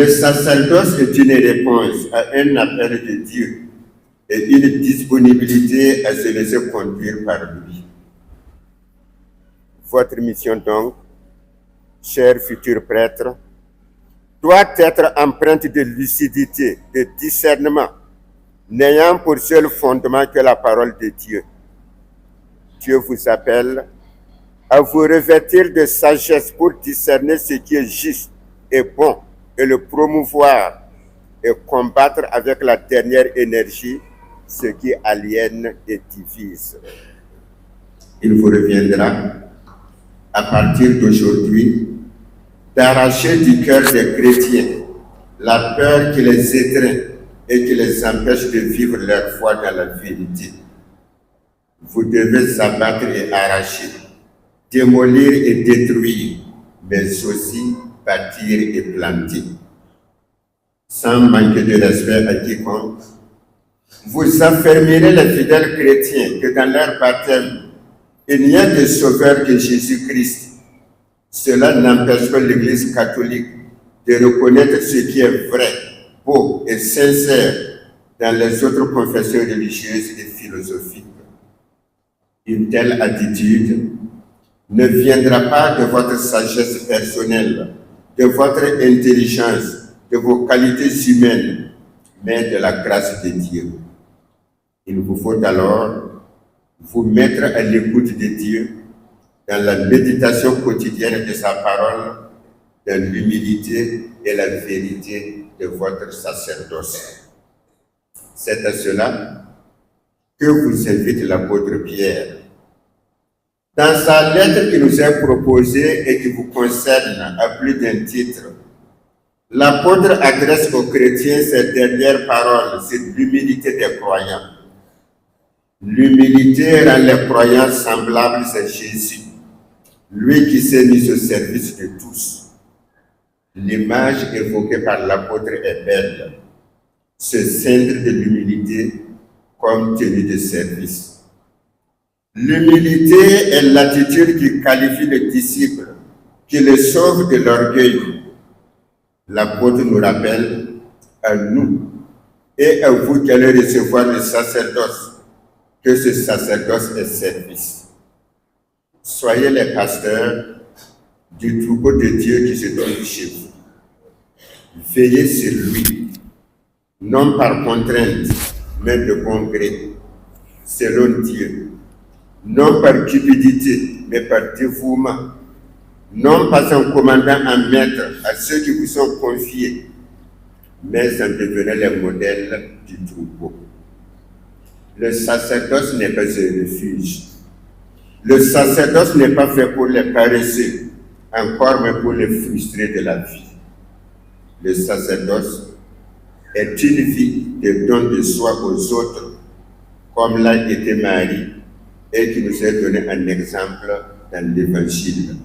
sacerdoce est une réponse à un appel de Dieu et une disponibilité à se laisser conduire par lui. Votre mission donc, chers futurs prêtres, doit être empreinte de lucidité, de discernement, n'ayant pour seul fondement que la parole de Dieu. Dieu vous appelle à vous revêtir de sagesse pour discerner ce qui est juste et bon et le promouvoir et combattre avec la dernière énergie ce qui aliène et divise. Il vous reviendra, à partir d'aujourd'hui, d'arracher du cœur des chrétiens la peur qui les étreint et qui les empêche de vivre leur foi dans la vérité. Vous devez abattre et arracher, démolir et détruire, mais aussi bâtir et planter. Sans manquer de respect à quiconque, vous affermirez les fidèles chrétiens que dans leur baptême, il n'y a de sauveur que Jésus-Christ. Cela n'empêche pas l'Église catholique de reconnaître ce qui est vrai, beau et sincère dans les autres confessions religieuses et philosophiques. Une telle attitude ne viendra pas de votre sagesse personnelle, de votre intelligence, de vos qualités humaines, mais de la grâce de Dieu. Il vous faut alors vous mettre à l'écoute de Dieu dans la méditation quotidienne de sa parole, dans l'humilité et la vérité de votre sacerdoce. C'est à cela que vous invite l'apôtre Pierre. Dans sa lettre qui nous est proposée et qui vous concerne à plus d'un titre, l'apôtre adresse aux chrétiens ces dernières paroles sur l'humilité des croyants. L'humilité rend les croyants semblables à Jésus, lui qui s'est mis au service de tous. L'image évoquée par l'apôtre est belle, se ceindre de l'humilité comme tenue de service. L'humilité est l'attitude qui qualifie le disciple, qui le sauve de l'orgueil. L'apôtre nous rappelle à nous et à vous qui allez recevoir le sacerdoce, que ce sacerdoce est service. Soyez les pasteurs du troupeau de Dieu qui se trouve chez vous. Veillez sur lui, non par contrainte, mais de bon gré, selon Dieu, non par cupidité, mais par dévouement, non pas en commandant un maître à ceux qui vous sont confiés, mais en devenant les modèles du troupeau. Le sacerdoce n'est pas un refuge. Le sacerdoce n'est pas fait pour les paresseux, encore mais pour les frustrés de la vie. Le sacerdoce est une vie de don de soi aux autres, comme l'a été Marie, et qui nous est donné un exemple dans l'Évangile.